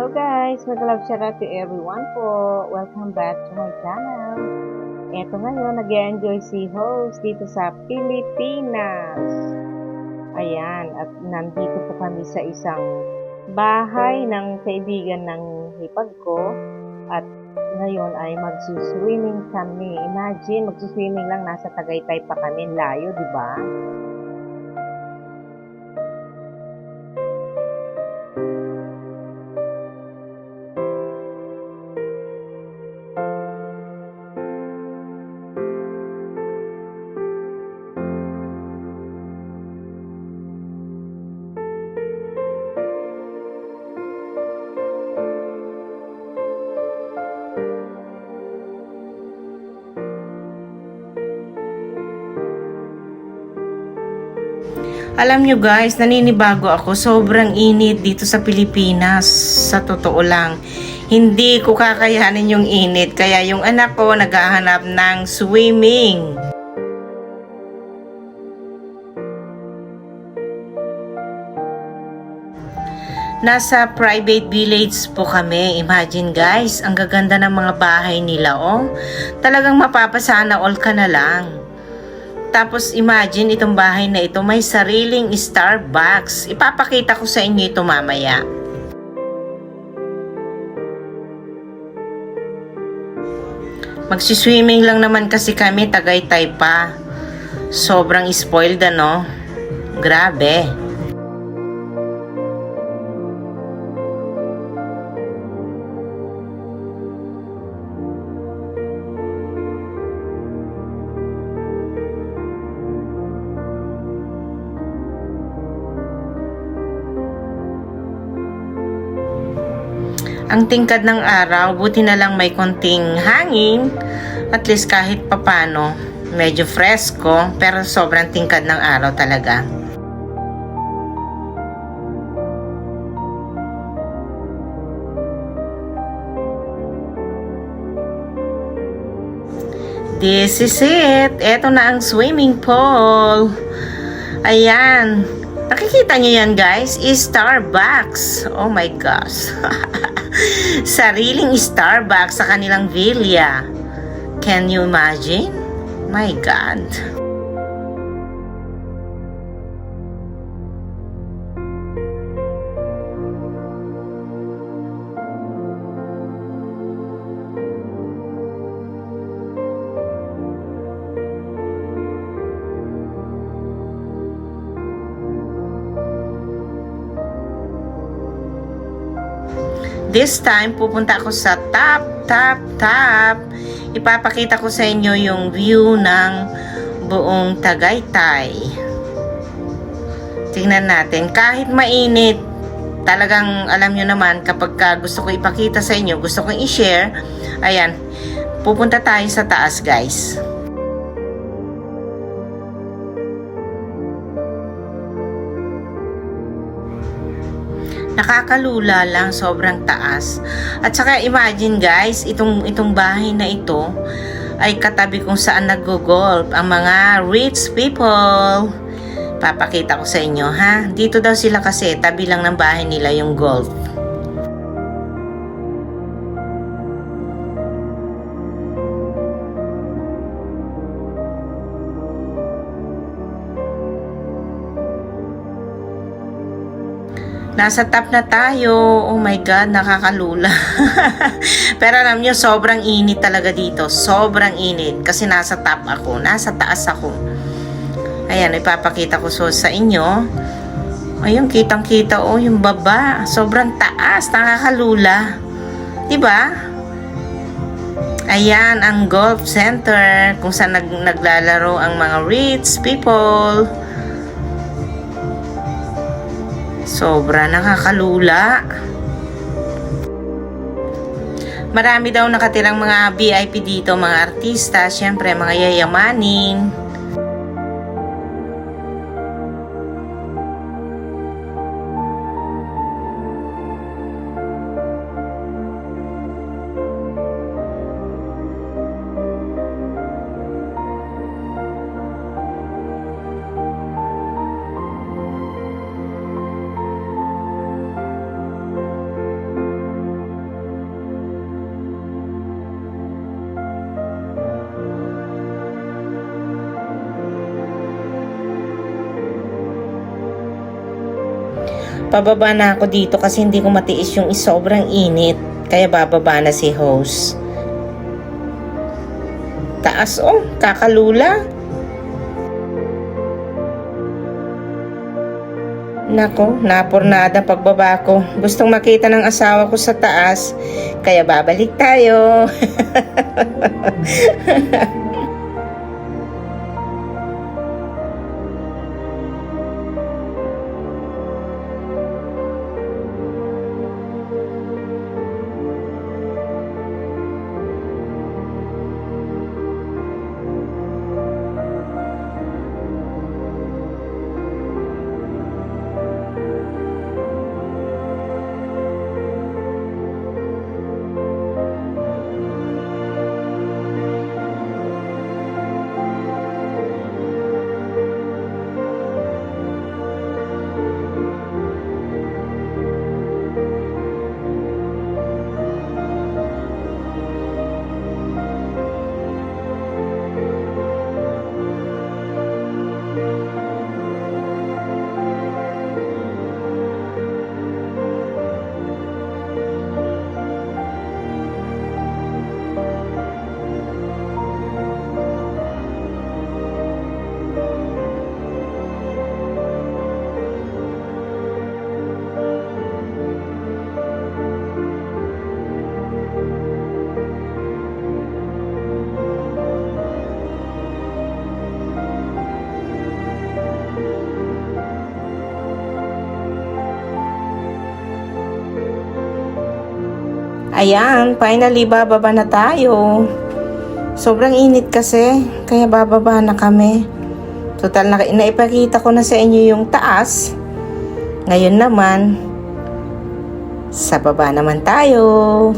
Hello guys! Mag-love shout out to everyone po. Welcome back to my channel. Eto ngayon, nag-enjoy si host dito sa Pilipinas. Ayan, at nandito po kami sa isang bahay ng kaibigan ng hipag ko. At ngayon ay magsuswimming kami. Imagine, magsuswimming lang, nasa Tagaytay pa kami. Layo, di ba? Alam nyo guys, naninibago ako. Sobrang init dito sa Pilipinas. Sa totoo lang. Hindi ko kakayanin yung init. Kaya yung anak ko naghahanap ng swimming. Nasa private village po kami. Imagine guys, ang gaganda ng mga bahay nila. Oh. Talagang mapapasana all ka na lang. Tapos imagine itong bahay na ito may sariling Starbucks. Ipapakita ko sa inyo ito mamaya. Magsiswimming lang naman kasi kami, Tagaytay pa. Sobrang spoiled ano. Grabe. Ang tingkad ng araw, buti na lang may konting hangin. At least kahit papano, medyo fresco, pero sobrang tingkad ng araw talaga. This is it. Eto na ang swimming pool. Ayan. Nakikita nyo yan guys? Starbucks. Oh my gosh. Sariling Starbucks sa kanilang villa. Can you imagine? My God. This time, pupunta ako sa top. Ipapakita ko sa inyo yung view ng buong Tagaytay. Tingnan natin. Kahit mainit, talagang alam nyo naman, kapag gusto ko ipakita sa inyo, gusto kong i-share, ayan, pupunta tayo sa taas guys. Nakakalula lang, sobrang taas. At saka imagine guys, itong bahay na ito ay katabi kung saan nag-golf ang mga rich people. Papakita ko sa inyo ha. Dito daw sila kasi tabi lang ng bahay nila yung golf. Nasa top na tayo. Oh my God, nakakalula. Pero alam nyo, sobrang init talaga dito. Sobrang init. Kasi nasa top ako. Nasa taas ako. Ayan, ipapakita ko sa inyo. Ayun, kitang-kita oh, yung baba. Sobrang taas. Nakakalula. Diba? Ayan, ang golf center. Kung saan naglalaro ang mga rich people. Sobra nakakalula. Marami daw nakatirang mga VIP dito, mga artista, syempre mga yayamanin. Pababa na ako dito kasi hindi ko matiis yung sobrang init. Kaya bababa na si host. Taas oh, kakalula. Nako, napurnada pagbaba ko. Gustong makita ng asawa ko sa taas. Kaya babalik tayo. Ayan, finally bababa na tayo. Sobrang init kasi, kaya bababa na kami. Total na naipakita ko na sa inyo yung taas. Ngayon naman, sa baba naman tayo.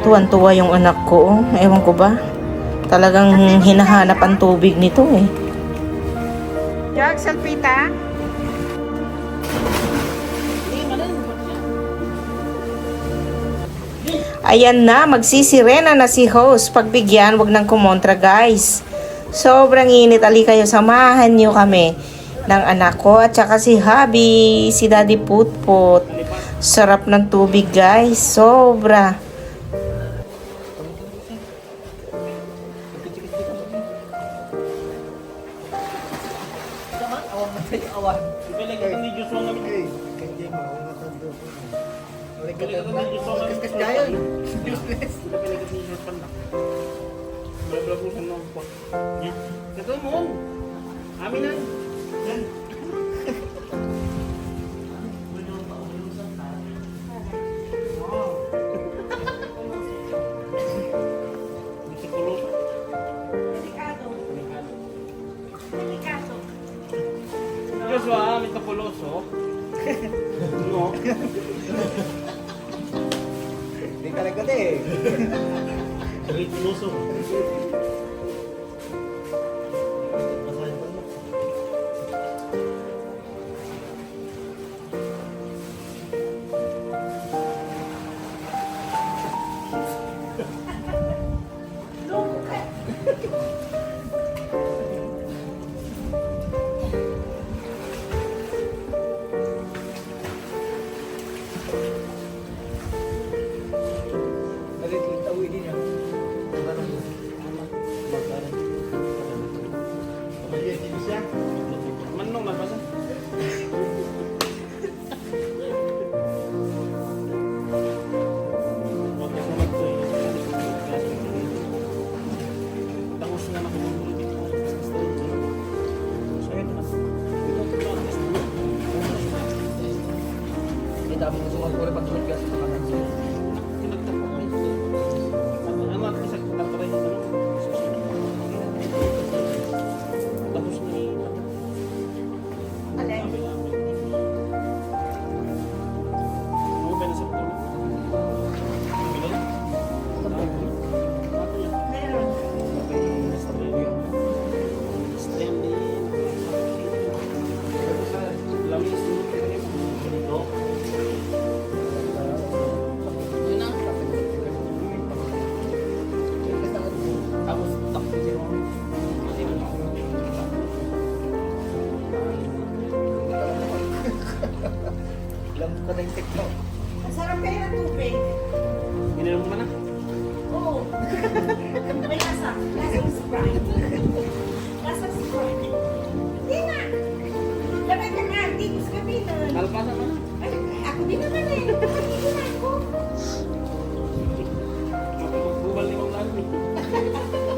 Tuwan-tuwa yung anak ko. Ewan ko ba? Talagang hinahanap ang tubig nito eh. Jag, salpita? Ayan na, magsisirena na si host. Pagbigyan, wag nang kumontra guys. Sobrang init. Ali kayo, samahan niyo kami ng anak ko at saka si Habi, si Daddy Putput. Sarap ng tubig guys. Sobra. Tapulos ah, may tapulos oh. No. Hindi talaga eh. Ritmoso. Nalilitawi din yan. Manong nabasa. Tapos na nakuha dito. So ito na. Hindi dami ko sumakot ko rin pag-sulit kasi sa kanan siya. Alam ko na yung TikTok. Masarap kayo ng tubig. Ininom mo na? Oo. May lasa. Lasang Sprite. Lasang Sprite. Hindi na. Labay ka na. Hindi ko sa kabinan. Alpasa ka na? Ay, ako din naman eh. Hindi na ako. Magbubal ni Mang Lalo.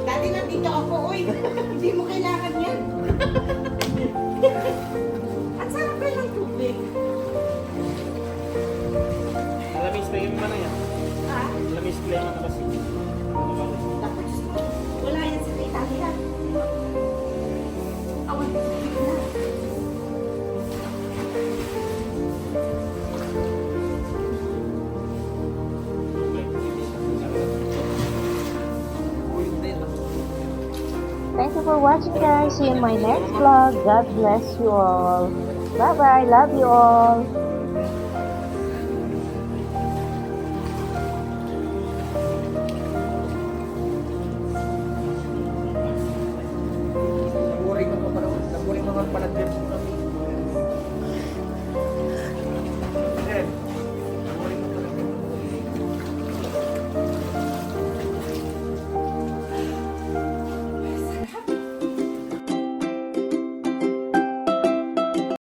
Dati nandito ako, uy. Hindi mo kailangan yan. At sarap kayo ng tubig. Alamis pa yung mana yan. Ha? Alamis pa yung mana kasi. Tapos, wala yan sa Italia. Awan ko sa na. Thank you for watching, guys. See you in my next vlog. God bless you all. Bye-bye. Love you all.